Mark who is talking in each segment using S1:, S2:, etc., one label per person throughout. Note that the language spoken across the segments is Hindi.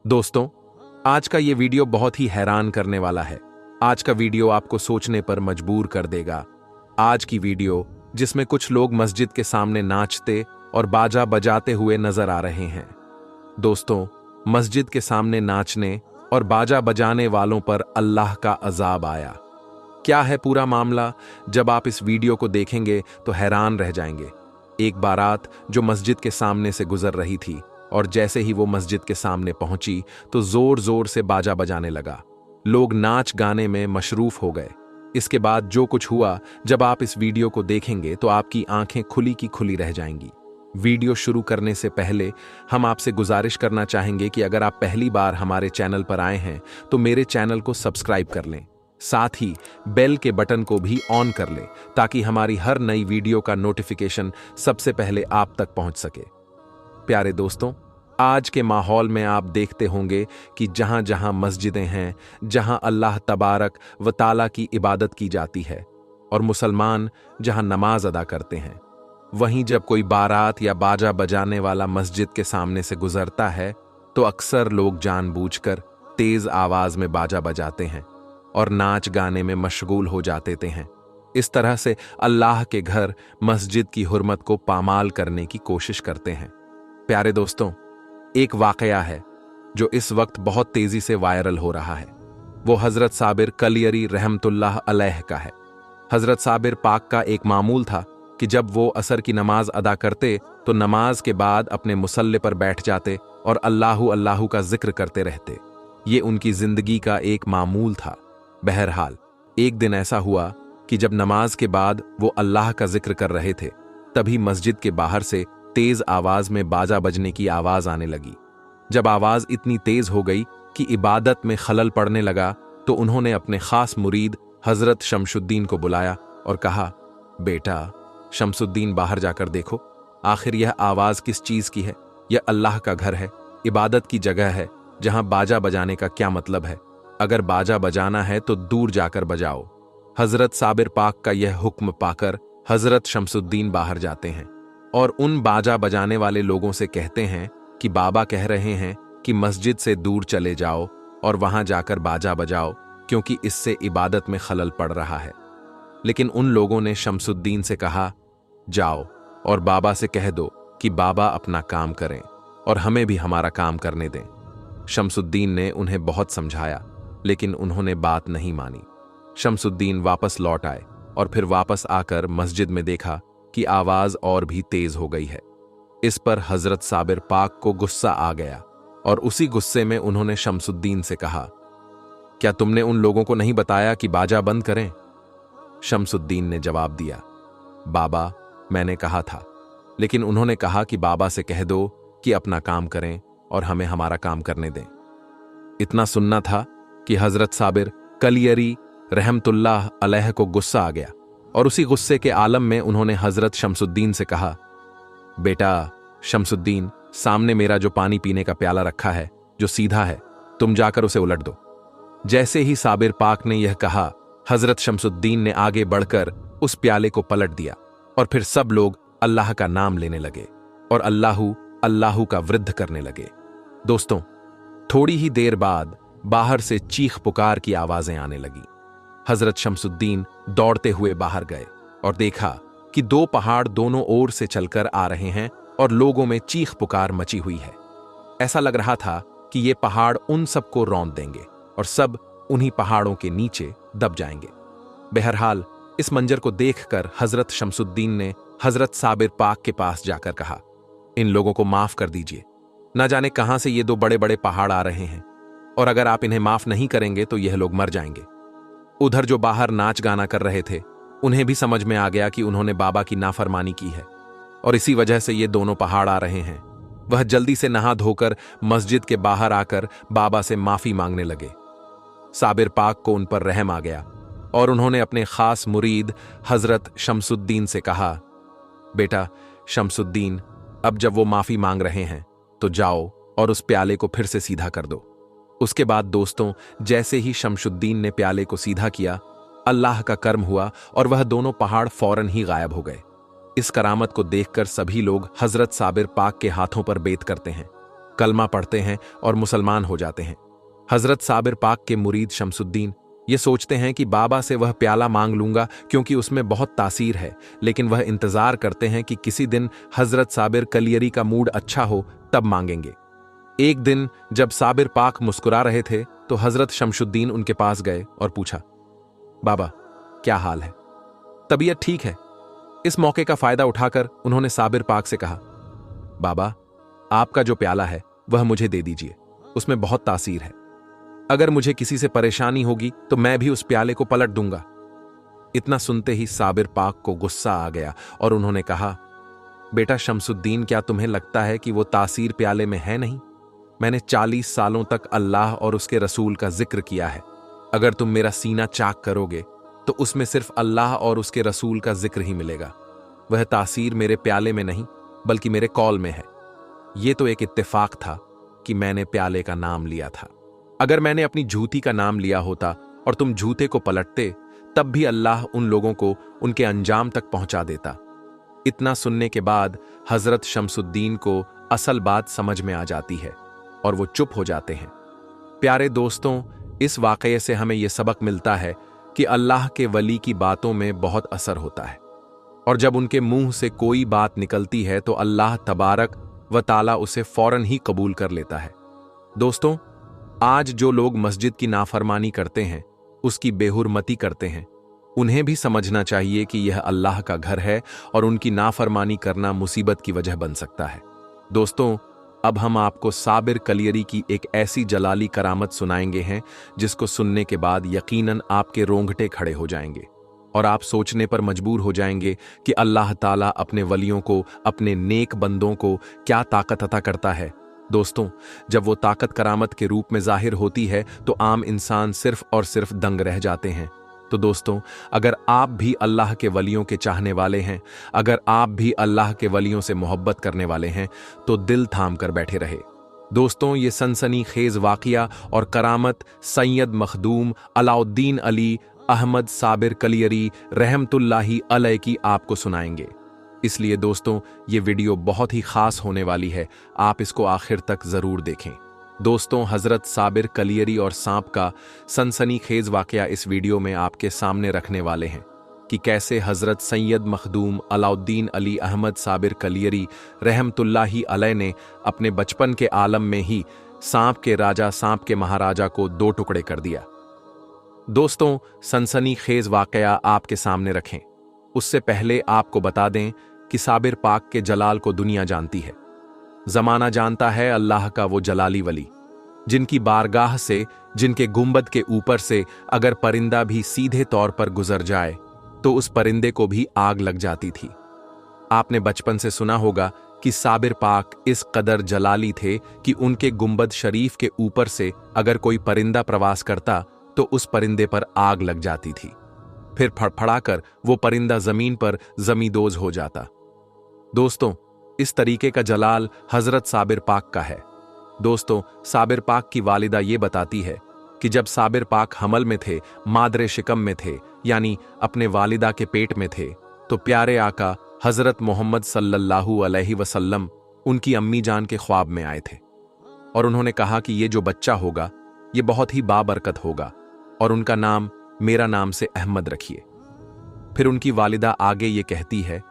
S1: दोस्तों, आज का ये वीडियो बहुत ही हैरान करने वाला है। आज का वीडियो आपको सोचने पर मजबूर कर देगा। आज की वीडियो जिसमें कुछ लोग मस्जिद के सामने नाचते और बाजा बजाते हुए नजर आ रहे हैं। दोस्तों, मस्जिद के सामने नाचने और बाजा बजाने वालों पर अल्लाह का अजाब आया। क्या है पूरा मामला? जब आप इस वीडियो को देखेंगे तो हैरान रह जाएंगे। एक बारात जो मस्जिद के सामने से गुजर रही थी और जैसे ही वो मस्जिद के सामने पहुंची तो जोर जोर से बाजा बजाने लगा। लोग नाच गाने में मशरूफ हो गए। इसके बाद जो कुछ हुआ, जब आप इस वीडियो को देखेंगे तो आपकी आंखें खुली की खुली रह जाएंगी। वीडियो शुरू करने से पहले हम आपसे गुजारिश करना चाहेंगे कि अगर आप पहली बार हमारे चैनल पर आए हैं तो मेरे चैनल को सब्सक्राइब कर लें, साथ ही बेल के बटन को भी ऑन कर लें ताकि हमारी हर नई वीडियो का नोटिफिकेशन सबसे पहले आप तक पहुंच सके। प्यारे दोस्तों, आज के माहौल में आप देखते होंगे कि जहां जहां मस्जिदें हैं, जहां अल्लाह तबारक व ताला की इबादत की जाती है और मुसलमान जहां नमाज अदा करते हैं, वहीं जब कोई बारात या बाजा बजाने वाला मस्जिद के सामने से गुजरता है तो अक्सर लोग जानबूझकर तेज आवाज में बाजा बजाते हैं और नाच गाने में मशगूल हो जाते हैं। इस तरह से अल्लाह के घर मस्जिद की हुर्मत को पामाल करने की कोशिश करते हैं। प्यारे दोस्तों, एक वाकया है जो इस वक्त बहुत तेजी से वायरल हो रहा है। वो हजरत साबिर कलियरी रहमतुल्लाह अलैह का है। हजरत साबिर पाक का एक मामूल था कि जब वो असर की नमाज अदा करते तो नमाज के बाद अपने मुसल्ले पर बैठ जाते और अल्लाहु अल्लाहु का जिक्र करते रहते। ये उनकी जिंदगी का एक मामूल था। बहरहाल, एक दिन ऐसा हुआ कि जब नमाज के बाद वो अल्लाह का जिक्र कर रहे थे, तभी मस्जिद के बाहर से तेज आवाज में बाजा बजने की आवाज आने लगी। जब आवाज इतनी तेज हो गई कि इबादत में खलल पड़ने लगा तो उन्होंने अपने खास मुरीद हजरत शमसुद्दीन को बुलाया और कहा, बेटा शमसुद्दीन, बाहर जाकर देखो, आखिर यह आवाज किस चीज की है? यह अल्लाह का घर है, इबादत की जगह है, जहां बाजा बजाने का क्या मतलब है? अगर बाजा बजाना है तो दूर जाकर बजाओ। हजरत साबिर पाक का यह हुक्म पाकर हजरत शमसुद्दीन बाहर जाते हैं और उन बाजा बजाने वाले लोगों से कहते हैं कि बाबा कह रहे हैं कि मस्जिद से दूर चले जाओ और वहां जाकर बाजा बजाओ, क्योंकि इससे इबादत में खलल पड़ रहा है। लेकिन उन लोगों ने शमसुद्दीन से कहा, जाओ और बाबा से कह दो कि बाबा अपना काम करें और हमें भी हमारा काम करने दें। शमसुद्दीन ने उन्हें बहुत समझाया, लेकिन उन्होंने बात नहीं मानी। शमसुद्दीन वापस लौट आए और फिर वापस आकर मस्जिद में देखा कि आवाज और भी तेज हो गई है। इस पर हजरत साबिर पाक को गुस्सा आ गया और उसी गुस्से में उन्होंने शमसुद्दीन से कहा, क्या तुमने उन लोगों को नहीं बताया कि बाजा बंद करें? शमसुद्दीन ने जवाब दिया, बाबा, मैंने कहा था, लेकिन उन्होंने कहा कि बाबा से कह दो कि अपना काम करें और हमें हमारा काम करने दें। इतना सुनना था कि हजरत साबिर कलियरी रहमतुल्लाह अलैह को गुस्सा आ गया और उसी गुस्से के आलम में उन्होंने हजरत शमसुद्दीन से कहा, बेटा शमसुद्दीन, सामने मेरा जो पानी पीने का प्याला रखा है, जो सीधा है, तुम जाकर उसे उलट दो। जैसे ही साबिर पाक ने यह कहा, हजरत शमसुद्दीन ने आगे बढ़कर उस प्याले को पलट दिया और फिर सब लोग अल्लाह का नाम लेने लगे और अल्लाहू अल्लाहू का वृद्ध करने लगे। दोस्तों, थोड़ी ही देर बाद बाहर से चीख पुकार की आवाजें आने लगी। हजरत शमसुद्दीन दौड़ते हुए बाहर गए और देखा कि दो पहाड़ दोनों ओर से चलकर आ रहे हैं और लोगों में चीख पुकार मची हुई है। ऐसा लग रहा था कि ये पहाड़ उन सबको रौंद देंगे और सब उन्हीं पहाड़ों के नीचे दब जाएंगे। बहरहाल, इस मंजर को देखकर हजरत शमसुद्दीन ने हजरत साबिर पाक के पास जाकर कहा, इन लोगों को माफ कर दीजिए, न जाने कहां से ये दो बड़े बड़े पहाड़ आ रहे हैं और अगर आप इन्हें माफ नहीं करेंगे तो यह लोग मर जाएंगे। उधर जो बाहर नाच गाना कर रहे थे, उन्हें भी समझ में आ गया कि उन्होंने बाबा की नाफरमानी की है और इसी वजह से ये दोनों पहाड़ आ रहे हैं। वह जल्दी से नहा धोकर मस्जिद के बाहर आकर बाबा से माफी मांगने लगे। साबिर पाक को उन पर रहम आ गया और उन्होंने अपने खास मुरीद हजरत शमसुद्दीन से कहा, बेटा शमसुद्दीन, अब जब वो माफी मांग रहे हैं तो जाओ और उस प्याले को फिर से सीधा कर दो। उसके बाद दोस्तों, जैसे ही शमसुद्दीन ने प्याले को सीधा किया, अल्लाह का कर्म हुआ और वह दोनों पहाड़ फौरन ही गायब हो गए। इस करामत को देखकर सभी लोग हजरत साबिर पाक के हाथों पर बेत करते हैं कलमा पढ़ते हैं और मुसलमान हो जाते हैं। हजरत साबिर पाक के मुरीद शमसुद्दीन ये सोचते हैं कि बाबा से वह प्याला मांग लूंगा क्योंकि उसमें बहुत तासीर है, लेकिन वह इंतजार करते हैं कि किसी दिन हजरत साबिर कलियरी का मूड अच्छा हो तब मांगेंगे। एक दिन जब साबिर पाक मुस्कुरा रहे थे तो हजरत शमसुद्दीन उनके पास गए और पूछा, बाबा क्या हाल है, तबीयत ठीक है? इस मौके का फायदा उठाकर उन्होंने साबिर पाक से कहा, बाबा आपका जो प्याला है वह मुझे दे दीजिए, उसमें बहुत तासीर है। अगर मुझे किसी से परेशानी होगी तो मैं भी उस प्याले को पलट दूंगा। इतना सुनते ही साबिर पाक को गुस्सा आ गया और उन्होंने कहा, बेटा शमसुद्दीन, क्या तुम्हें लगता है कि वो तासीर प्याले में है नहीं? मैंने 40 सालों तक अल्लाह और उसके रसूल का जिक्र किया है। अगर तुम मेरा सीना चाक करोगे तो उसमें सिर्फ अल्लाह और उसके रसूल का जिक्र ही मिलेगा। वह तासीर मेरे प्याले में नहीं बल्कि मेरे कौल में है। ये तो एक इत्तेफाक था कि मैंने प्याले का नाम लिया था। अगर मैंने अपनी झूठी का नाम लिया होता और तुम झूठे को पलटते तब भी अल्लाह उन लोगों को उनके अंजाम तक पहुंचा देता। इतना सुनने के बाद हजरत शमसुद्दीन को असल बात समझ में आ जाती है और वो चुप हो जाते हैं। प्यारे दोस्तों, इस वाकये से हमें यह सबक मिलता है कि अल्लाह के वली की बातों में बहुत असर होता है और जब उनके मुंह से कोई बात निकलती है तो अल्लाह तबारक व ताला उसे फौरन ही कबूल कर लेता है। दोस्तों, आज जो लोग मस्जिद की नाफरमानी करते हैं, उसकी बेहुरमती करते हैं, उन्हें भी समझना चाहिए कि यह अल्लाह का घर है और उनकी नाफरमानी करना मुसीबत की वजह बन सकता है। दोस्तों, अब हम आपको साबिर कलियरी की एक ऐसी जलाली करामत सुनाएंगे हैं जिसको सुनने के बाद यकीनन आपके रोंगटे खड़े हो जाएंगे और आप सोचने पर मजबूर हो जाएंगे कि अल्लाह ताला अपने वलियों को, अपने नेक बंदों को क्या ताकत अता करता है। दोस्तों, जब वो ताकत करामत के रूप में जाहिर होती है तो आम इंसान सिर्फ और सिर्फ दंग रह जाते हैं। तो दोस्तों, अगर आप भी अल्लाह के वलियों के चाहने वाले हैं, अगर आप भी अल्लाह के वलियों से मोहब्बत करने वाले हैं तो दिल थाम कर बैठे रहे। दोस्तों, ये सनसनीखेज वाक़िया और करामत सैयद मखदूम अलाउद्दीन अली अहमद साबिर कलियरी रहमतुल्लाही अलैह की आपको सुनाएंगे। इसलिए दोस्तों, ये वीडियो बहुत ही खास होने वाली है, आप इसको आखिर तक जरूर देखें। दोस्तों, हजरत साबिर कलियरी और सांप का सनसनीखेज वाकया इस वीडियो में आपके सामने रखने वाले हैं कि कैसे हजरत सैयद मखदूम अलाउद्दीन अली अहमद साबिर कलियरी रहमतुल्लाही अलैह ने अपने बचपन के आलम में ही सांप के राजा, सांप के महाराजा को 2 टुकड़े कर दिया। दोस्तों, सनसनीखेज वाकया आपके सामने रखें उससे पहले आपको बता दें कि साबिर पाक के जलाल को दुनिया जानती है, जमाना जानता है अल्लाह का वो जलाली वली, जिनकी बारगाह से, जिनके गुंबद के ऊपर से अगर परिंदा भी सीधे तौर पर गुजर जाए तो उस परिंदे को भी आग लग जाती थी। आपने बचपन से सुना होगा कि साबिर पाक इस कदर जलाली थे कि उनके गुंबद शरीफ के ऊपर से अगर कोई परिंदा प्रवास करता तो उस परिंदे पर आग लग जाती थी, फिर फड़फड़ाकर वो परिंदा जमीन पर जमींदोज हो जाता। दोस्तों, इस तरीके का जलाल हजरत साबिर पाक का है। दोस्तों, साबिर पाक की वालिदा ये बताती है कि जब साबिर पाक हमल में थे, मादरे शिकम में थे, यानी अपने वालिदा के पेट में थे, तो प्यारे आका हजरत मोहम्मद सल्लल्लाहु अलैहि वसल्लम उनकी अम्मी जान के ख्वाब में आए थे और उन्होंने कहा कि ये जो बच्चा होगा ये बहुत ही बाबरकत होगा और उनका नाम मेरा नाम से अहमद रखिए। फिर उनकी वालिदा आगे ये कहती है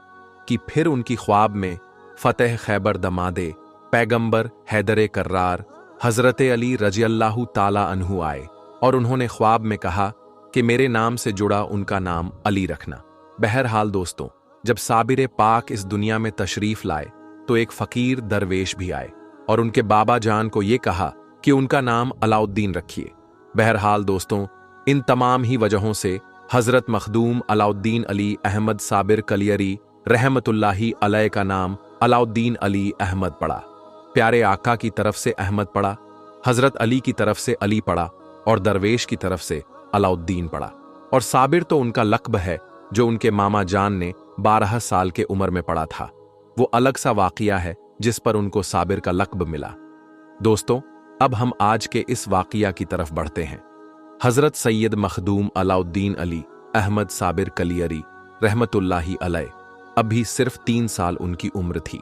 S1: कि फिर उनकी ख्वाब में फतेह खैबर दमादे पैगंबर हैदर कर्रार हजरत अली रज़ियल्लाहु ताला अन्हु आए और उन्होंने ख्वाब में कहा कि मेरे नाम से जुड़ा उनका नाम अली रखना। बहरहाल दोस्तों, जब साबिर पाक इस दुनिया में तशरीफ लाए तो एक फकीर दरवेश भी आए और उनके बाबा जान को ये कहा कि उनका नाम अलाउद्दीन रखिए। बहरहाल दोस्तों, इन तमाम ही वजहों से हजरत मखदूम अलाउद्दीन अली अहमद साबिर कलियरी रहमतुल्लाही अलैह का नाम अलाउद्दीन अली अहमद पड़ा। प्यारे आका की तरफ से अहमद पड़ा, हजरत अली की तरफ से अली पड़ा और दरवेश की तरफ से अलाउद्दीन पड़ा। और साबिर तो उनका लक़ब है जो उनके मामा जान ने 12 साल के उम्र में पड़ा था। वो अलग सा वाक़िया है जिस पर उनको साबिर का लक़ब मिला। दोस्तों, अब हम आज के इस वाक़िया की तरफ बढ़ते हैं। हजरत सैयद मखदूम अलाउद्दीन अली अहमद साबिर कलियरी रहमतुल्लाही अलैह अभी सिर्फ 3 साल उनकी उम्र थी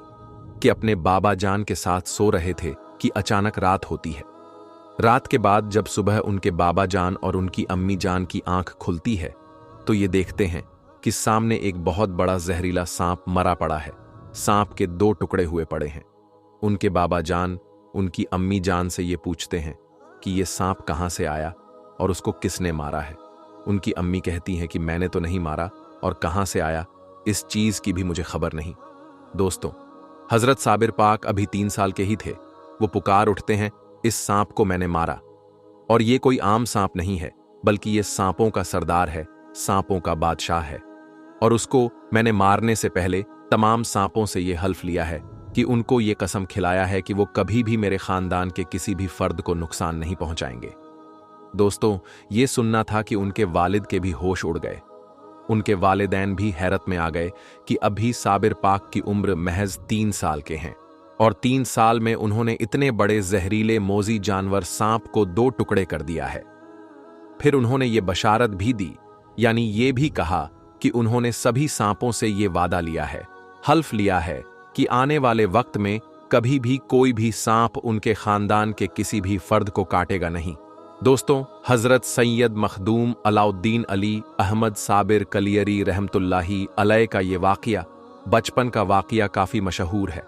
S1: कि अपने बाबा जान के साथ सो रहे थे कि अचानक रात होती है। रात के बाद जब सुबह उनके बाबा जान और उनकी अम्मी जान की आंख खुलती है तो ये देखते हैं कि सामने एक बहुत बड़ा जहरीला सांप मरा पड़ा है। सांप के 2 टुकड़े हुए पड़े हैं। उनके बाबा जान उनकी अम्मी जान से ये पूछते हैं कि ये सांप कहाँ से आया और उसको किसने मारा है। उनकी अम्मी कहती हैं कि मैंने तो नहीं मारा और कहाँ से आया इस चीज की भी मुझे खबर नहीं। दोस्तों, हजरत साबिर पाक अभी 3 साल के ही थे। वो पुकार उठते हैं, इस सांप को मैंने मारा। और ये कोई आम सांप नहीं है, बल्कि ये सांपों का सरदार है, सांपों का बादशाह है। और उसको मैंने मारने से पहले तमाम सांपों से ये हल्फ लिया है कि उनको ये कसम खिलाया है कि वो कभी भी मेरे खानदान के किसी भी फर्द को नुकसान नहीं पहुंचाएंगे। दोस्तों, ये सुनना था कि उनके वालिद के भी होश उड़ गए। उनके वालिदैन भी हैरत में आ गए कि अभी साबिर पाक की उम्र महज 3 साल के हैं और 3 साल में उन्होंने इतने बड़े जहरीले मोजी जानवर सांप को 2 टुकड़े कर दिया है। फिर उन्होंने ये बशारत भी दी, यानी ये भी कहा कि उन्होंने सभी सांपों से ये वादा लिया है, हल्फ लिया है कि आने वाले वक्त में कभी भी कोई भी सांप उनके खानदान के किसी भी फर्द को काटेगा नहीं। दोस्तों, हजरत सैयद मखदूम अलाउद्दीन अली अहमद साबिर कलियरी रहमतुल्लाही अलैह का ये वाक़या बचपन का वाक़या काफ़ी मशहूर है।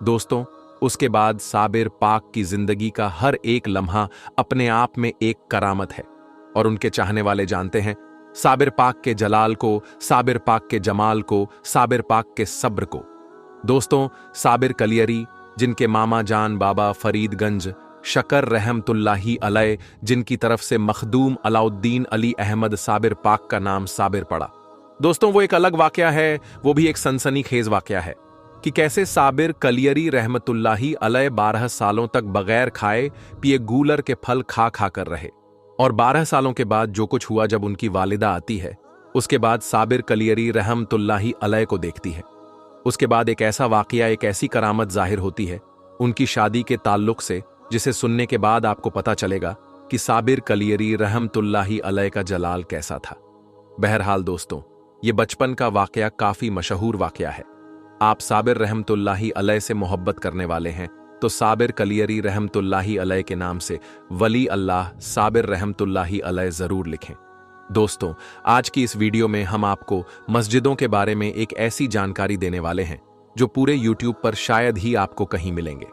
S1: दोस्तों, उसके बाद साबिर पाक की जिंदगी का हर एक लम्हा अपने आप में एक करामत है और उनके चाहने वाले जानते हैं साबिर पाक के जलाल को, साबिर पाक के जमाल को, साबिर पाक के सब्र को। दोस्तों, साबिर कलियरी, जिनके मामा जान बाबा फरीदगंज शकर रहमतुल्लाही अलैह, जिनकी तरफ से मखदूम अलाउद्दीन अली अहमद साबिर पाक का नाम साबिर पड़ा। दोस्तों, वो एक अलग वाकया है, वो भी एक सनसनीखेज वाकया है कि कैसे साबिर कलियरी रहमतुल्लाही अलैह 12 सालों तक बगैर खाए पिए गूलर के फल खा खा कर रहे। और 12 सालों के बाद जो कुछ हुआ जब उनकी वालिदा आती है, उसके बाद साबिर कलियरी रहमतुल्लाही अलैह को देखती है। उसके बाद एक ऐसा वाकया, एक ऐसी करामत जाहिर होती है उनकी शादी के ताल्लुक से, जिसे सुनने के बाद आपको पता चलेगा कि साबिर कलियरी रहमतुल्लाही अलैह का जलाल कैसा था। बहरहाल दोस्तों, ये बचपन का वाकया काफी मशहूर वाकया है। आप साबिर रहमतुल्लाही अलैह से मोहब्बत करने वाले हैं तो साबिर कलियरी रहमतुल्लाही अलैह के नाम से वली अल्लाह साबिर रहमतुल्लाही अलैह जरूर लिखें। दोस्तों, आज की इस वीडियो में हम आपको मस्जिदों के बारे में एक ऐसी जानकारी देने वाले हैं जो पूरे यूट्यूब पर शायद ही आपको कहीं मिलेंगे।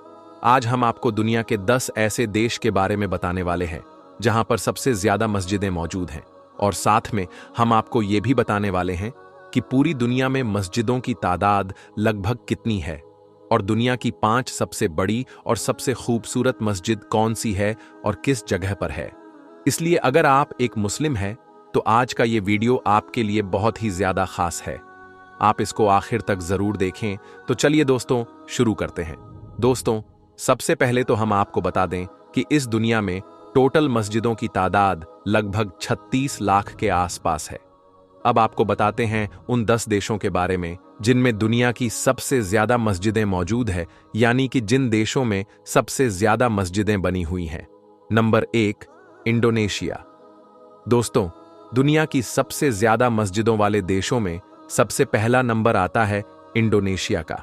S1: आज हम आपको दुनिया के 10 ऐसे देश के बारे में बताने वाले हैं जहां पर सबसे ज्यादा मस्जिदें मौजूद हैं, और साथ में हम आपको ये भी बताने वाले हैं कि पूरी दुनिया में मस्जिदों की तादाद लगभग कितनी है और दुनिया की 5 सबसे बड़ी और सबसे खूबसूरत मस्जिद कौन सी है और किस जगह पर है। इसलिए अगर आप एक मुस्लिम हैं तो आज का ये वीडियो आपके लिए बहुत ही ज्यादा खास है। आप इसको आखिर तक जरूर देखें। तो चलिए दोस्तों, शुरू करते हैं। दोस्तों, सबसे पहले तो हम आपको बता दें कि इस दुनिया में टोटल मस्जिदों की तादाद लगभग 36 लाख के आसपास है। अब आपको बताते हैं उन 10 देशों के बारे में जिनमें दुनिया की सबसे ज्यादा मस्जिदें मौजूद है, यानी कि जिन देशों में सबसे ज्यादा मस्जिदें बनी हुई हैं। Number 1, Indonesia. दोस्तों, दुनिया की सबसे ज्यादा मस्जिदों वाले देशों में सबसे पहला नंबर आता है इंडोनेशिया का।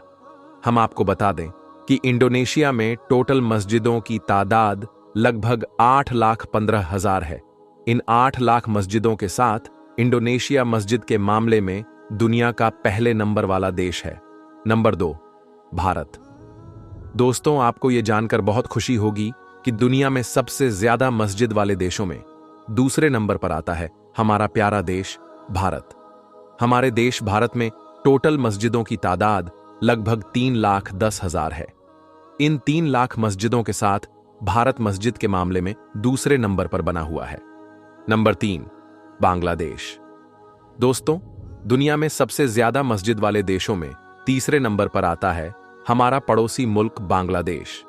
S1: हम आपको बता दें कि इंडोनेशिया में टोटल मस्जिदों की तादाद लगभग 8,15,000 है। इन 8 लाख मस्जिदों के साथ इंडोनेशिया मस्जिद के मामले में दुनिया का पहले नंबर वाला देश है। नंबर 2, भारत। दोस्तों, आपको यह जानकर बहुत खुशी होगी कि दुनिया में सबसे ज्यादा मस्जिद वाले देशों में दूसरे नंबर पर आता है हमारा प्यारा देश भारत। हमारे देश भारत में टोटल मस्जिदों की तादाद लगभग 3,10,000 है। इन 3 लाख मस्जिदों के साथ भारत मस्जिद के मामले में दूसरे नंबर पर बना हुआ है। नंबर 3, बांग्लादेश। दोस्तों, दुनिया में सबसे ज्यादा मस्जिद वाले देशों में तीसरे नंबर पर आता है हमारा पड़ोसी मुल्क बांग्लादेश।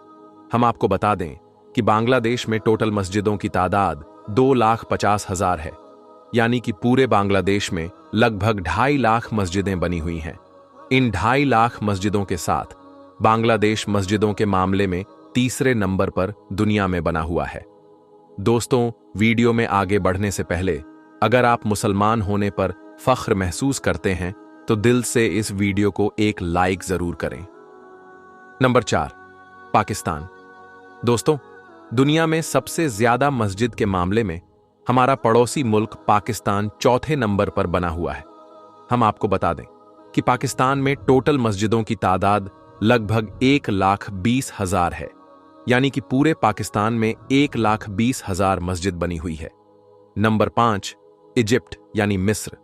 S1: हम आपको बता दें कि बांग्लादेश में टोटल मस्जिदों की तादाद 2,50,000 है, यानी कि पूरे बांग्लादेश में लगभग 2.5 लाख मस्जिदें बनी हुई हैं। इन 2.5 लाख मस्जिदों के साथ बांग्लादेश मस्जिदों के मामले में तीसरे नंबर पर दुनिया में बना हुआ है। दोस्तों, वीडियो में आगे बढ़ने से पहले अगर आप मुसलमान होने पर फख्र महसूस करते हैं तो दिल से इस वीडियो को एक लाइक जरूर करें। नंबर 4, पाकिस्तान। दोस्तों, दुनिया में सबसे ज्यादा मस्जिद के मामले में हमारा पड़ोसी मुल्क पाकिस्तान चौथे नंबर पर बना हुआ है। हम आपको बता दें कि पाकिस्तान में टोटल मस्जिदों की तादाद लगभग 1,20,000 है, यानी कि पूरे पाकिस्तान में 1,20,000 मस्जिद बनी हुई है। नंबर 5, इजिप्ट यानी मिस्र।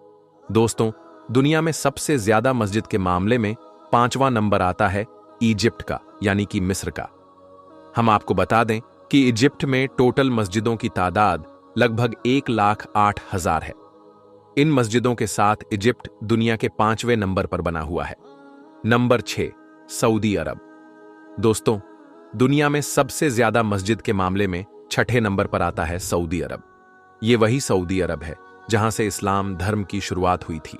S1: दोस्तों, दुनिया में सबसे ज्यादा मस्जिद के मामले में 5वां नंबर आता है इजिप्ट का, यानी कि मिस्र का। हम आपको बता दें कि इजिप्ट में टोटल मस्जिदों की तादाद लगभग 1,08,000 है। इन मस्जिदों के साथ इजिप्ट दुनिया के 5वें नंबर पर बना हुआ है। नंबर 6, सऊदी अरब। दोस्तों, दुनिया में सबसे ज्यादा मस्जिद के मामले में 6ठे नंबर पर आता है सऊदी अरब। ये वही सऊदी अरब है जहां से इस्लाम धर्म की शुरुआत हुई थी।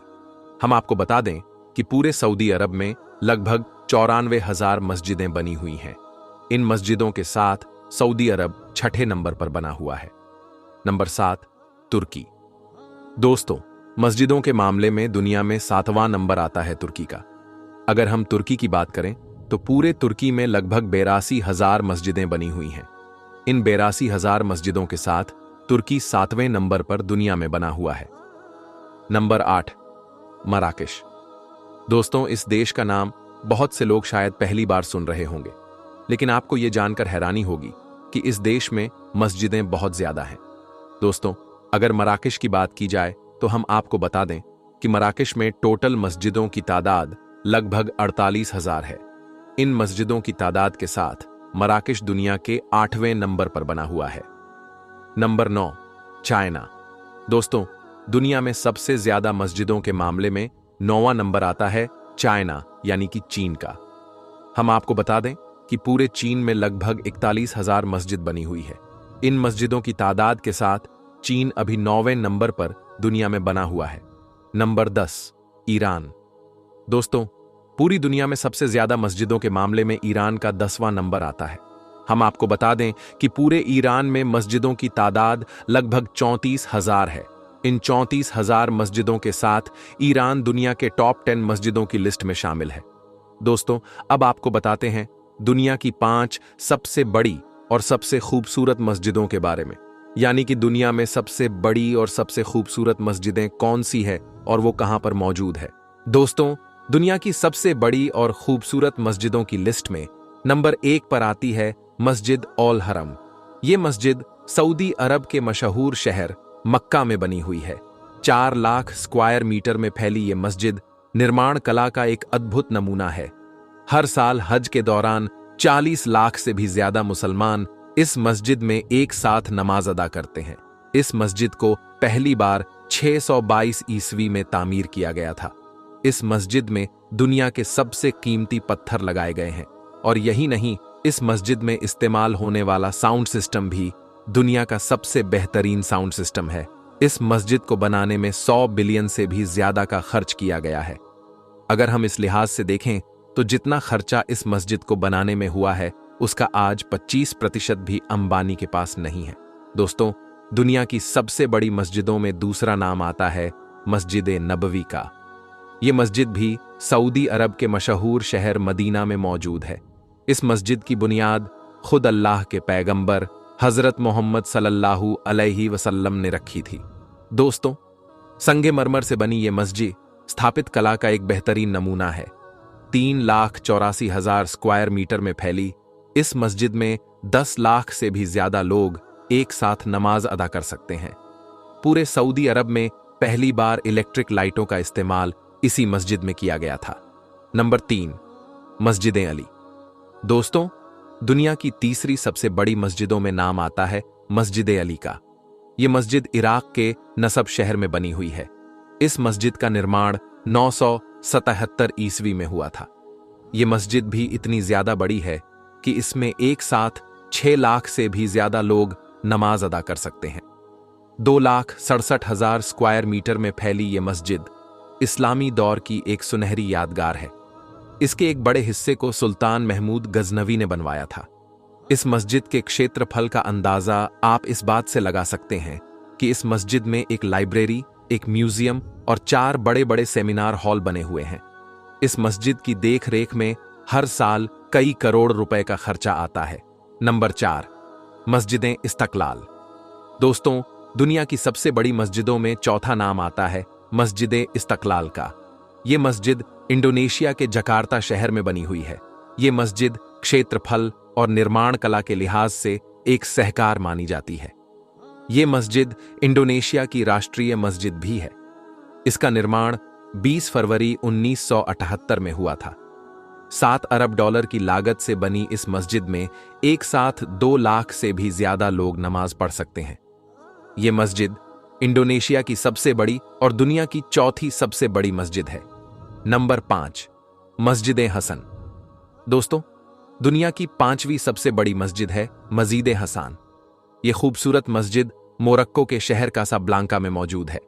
S1: हम आपको बता दें कि पूरे सऊदी अरब में लगभग 94,000 मस्जिदें बनी हुई हैं। इन मस्जिदों के साथ सऊदी अरब 6ठे नंबर पर बना हुआ है। नंबर 7, तुर्की। दोस्तों, मस्जिदों के मामले में दुनिया में 7वां नंबर आता है तुर्की का। अगर हम तुर्की की बात करें तो पूरे तुर्की में लगभग 82,000 मस्जिदें बनी हुई हैं। इन 82,000 मस्जिदों के साथ तुर्की 7वें नंबर पर दुनिया में बना हुआ है। Number 8, Marrakesh. दोस्तों, इस देश का नाम बहुत से लोग शायद पहली बार सुन रहे होंगे, लेकिन आपको यह जानकर हैरानी होगी कि इस देश में मस्जिदें बहुत ज्यादा हैं। दोस्तों, अगर मराकेश की बात की जाए तो हम आपको बता दें कि मराकेश में टोटल मस्जिदों की तादाद लगभग 48,000 है। इन मस्जिदों की तादाद के साथ मराकेश दुनिया के 8वें नंबर पर बना हुआ है। Number 9, China. दोस्तों, दुनिया में सबसे ज्यादा मस्जिदों के मामले में 9वां नंबर आता है चाइना, यानी कि चीन का। हम आपको बता दें कि पूरे चीन में लगभग 41,000 मस्जिद बनी हुई है। इन मस्जिदों की तादाद के साथ चीन अभी 9वें नंबर पर दुनिया में बना हुआ है। Number 10, Iran. दोस्तों, पूरी दुनिया में सबसे ज्यादा मस्जिदों के मामले में ईरान का 10वां नंबर आता है। हम आपको बता दें कि पूरे ईरान में मस्जिदों की तादाद लगभग 34,000 है। इन 34,000 मस्जिदों के साथ ईरान दुनिया के टॉप 10 मस्जिदों की लिस्ट में शामिल है। दोस्तों, अब आपको बताते हैं दुनिया की 5 सबसे बड़ी और सबसे खूबसूरत मस्जिदों के बारे में, यानी कि दुनिया में सबसे बड़ी और सबसे खूबसूरत मस्जिदें कौन सी है और वो कहां पर मौजूद है। दोस्तों, दुनिया की सबसे बड़ी और खूबसूरत मस्जिदों की लिस्ट में नंबर 1 पर आती है मस्जिद अल हरम। ये मस्जिद सऊदी अरब के मशहूर शहर मक्का में बनी हुई है। 4 लाख स्क्वायर मीटर में फैली ये मस्जिद निर्माण कला का एक अद्भुत नमूना है। हर साल हज के दौरान 40 लाख से भी ज्यादा मुसलमान इस मस्जिद में एक साथ नमाज अदा करते हैं। इस मस्जिद को पहली बार 622 ईस्वी में तामीर किया गया था। इस मस्जिद में दुनिया के सबसे कीमती पत्थर लगाए गए हैं और यही नहीं, इस मस्जिद में इस्तेमाल होने वाला साउंड सिस्टम भी दुनिया का सबसे बेहतरीन साउंड सिस्टम है। इस मस्जिद को बनाने में 100 बिलियन से भी ज्यादा का खर्च किया गया है। अगर हम इस लिहाज से देखें तो जितना खर्चा इस मस्जिद को बनाने में हुआ है, उसका आज 25% भी अंबानी के पास नहीं है। दोस्तों, दुनिया की सबसे बड़ी मस्जिदों में दूसरा नाम आता है मस्जिद नबवी का। ये मस्जिद भी सऊदी अरब के मशहूर शहर मदीना में मौजूद है। इस मस्जिद की बुनियाद खुद अल्लाह के पैगंबर हजरत मोहम्मद सल्लल्लाहु अलैहि वसल्लम ने रखी थी। दोस्तों, संगमरमर से बनी ये मस्जिद स्थापित कला का एक बेहतरीन नमूना है। 3,84,000 स्क्वायर मीटर में फैली इस मस्जिद में 10 लाख से भी ज्यादा लोग एक साथ नमाज अदा कर सकते हैं। पूरे सऊदी अरब में पहली बार इलेक्ट्रिक लाइटों का इस्तेमाल इसी मस्जिद में किया गया था। नंबर 3, मस्जिद अली। दोस्तों, दुनिया की तीसरी सबसे बड़ी मस्जिदों में नाम आता है मस्जिद अली का। यह मस्जिद इराक के नसब शहर में बनी हुई है। इस मस्जिद का निर्माण 977 ईस्वी में हुआ था। यह मस्जिद भी इतनी ज्यादा बड़ी है कि इसमें एक साथ 6 लाख से भी ज्यादा लोग नमाज अदा कर सकते हैं। 2,67,000 स्क्वायर मीटर में फैली ये मस्जिद इस्लामी दौर की एक सुनहरी यादगार है। इसके एक बड़े हिस्से को सुल्तान महमूद गजनवी ने बनवाया था। इस मस्जिद के क्षेत्रफल का अंदाजा आप इस बात से लगा सकते हैं कि इस मस्जिद में एक लाइब्रेरी, एक म्यूजियम और 4 बड़े बड़े सेमिनार हॉल बने हुए हैं। इस मस्जिद की देख रेख में हर साल कई करोड़ रुपए का खर्चा आता है। नंबर 4, मस्जिदें इस्तकलाल। दोस्तों, दुनिया की सबसे बड़ी मस्जिदों में चौथा नाम आता है मस्जिद इस्तकलाल का। ये मस्जिद इंडोनेशिया के जकार्ता शहर में बनी हुई है। ये मस्जिद क्षेत्रफल और निर्माण कला के लिहाज से एक सहकार मानी जाती है। ये मस्जिद इंडोनेशिया की राष्ट्रीय मस्जिद भी है। इसका निर्माण 20 फरवरी 1978 में हुआ था। 7 अरब डॉलर की लागत से बनी इस मस्जिद में एक साथ 2 लाख से भी ज्यादा लोग नमाज पढ़ सकते हैं। ये मस्जिद इंडोनेशिया की सबसे बड़ी और दुनिया की चौथी सबसे बड़ी मस्जिद है। नंबर 5, मस्जिद हसन। दोस्तों, दुनिया की 5वीं सबसे बड़ी मस्जिद है मस्जिद हसन। ये खूबसूरत मस्जिद मोरक्को के शहर कासाब्लांका में मौजूद है।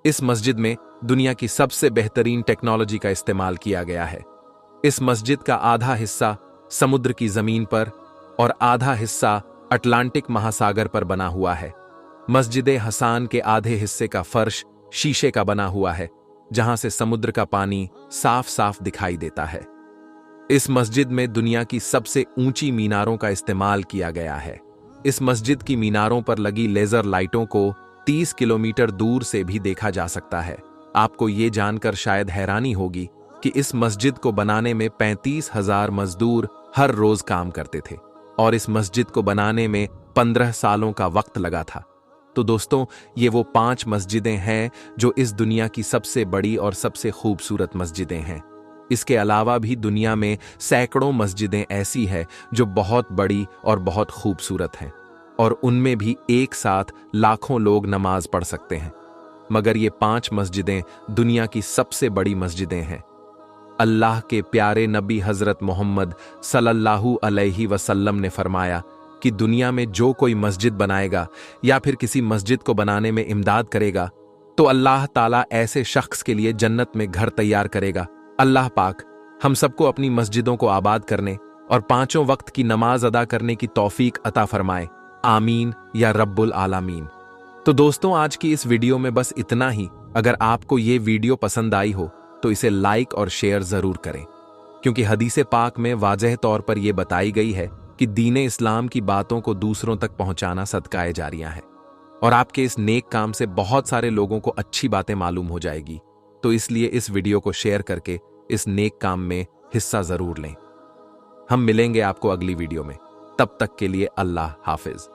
S1: इस मस्जिद में दुनिया की सबसे बेहतरीन टेक्नोलॉजी का इस्तेमाल किया गया है। इस मस्जिद का आधा हिस्सा समुद्र की जमीन पर और आधा हिस्सा अटलांटिक महासागर पर बना हुआ है। मस्जिद हसन के आधे हिस्से का फर्श शीशे का बना हुआ है, जहां से समुद्र का पानी साफ साफ दिखाई देता है। इस मस्जिद में दुनिया की सबसे ऊंची मीनारों का इस्तेमाल किया गया है। इस मस्जिद की मीनारों पर लगी लेजर लाइटों को 30 किलोमीटर दूर से भी देखा जा सकता है। आपको ये जानकर शायद हैरानी होगी कि इस मस्जिद को बनाने में 35,000 मजदूर हर रोज काम करते थे और इस मस्जिद को बनाने में 15 सालों का वक्त लगा था। तो दोस्तों, ये वो 5 मस्जिदें हैं जो इस दुनिया की सबसे बड़ी और सबसे खूबसूरत मस्जिदें हैं। इसके अलावा भी दुनिया में सैकड़ों मस्जिदें ऐसी हैं जो बहुत बड़ी और बहुत खूबसूरत हैं और उनमें भी एक साथ लाखों लोग नमाज पढ़ सकते हैं। मगर ये 5 मस्जिदें दुनिया की सबसे बड़ी मस्जिदें हैं। अल्लाह के प्यारे नबी हजरत मोहम्मद सल्लल्लाहु अलैहि वसल्लम ने फरमाया कि दुनिया में जो कोई मस्जिद बनाएगा या फिर किसी मस्जिद को बनाने में इमदाद करेगा तो अल्लाह ताला ऐसे शख्स के लिए जन्नत में घर तैयार करेगा। अल्लाह पाक हम सबको अपनी मस्जिदों को आबाद करने और 5 वक्त की नमाज अदा करने की तौफीक अता फरमाए। आमीन या रब्बुल आलामीन। तो दोस्तों, आज की इस वीडियो में बस इतना ही। अगर आपको ये वीडियो पसंद आई हो तो इसे लाइक और शेयर जरूर करें, क्योंकि हदीसे पाक में वाज़ेह तौर पर यह बताई गई है कि दीने इस्लाम की बातों को दूसरों तक पहुंचाना सदकाए जारिया है और आपके इस नेक काम से बहुत सारे लोगों को अच्छी बातें मालूम हो जाएगी। तो इसलिए इस वीडियो को शेयर करके इस नेक काम में हिस्सा जरूर लें। हम मिलेंगे आपको अगली वीडियो में। तब तक के लिए अल्लाह हाफिज।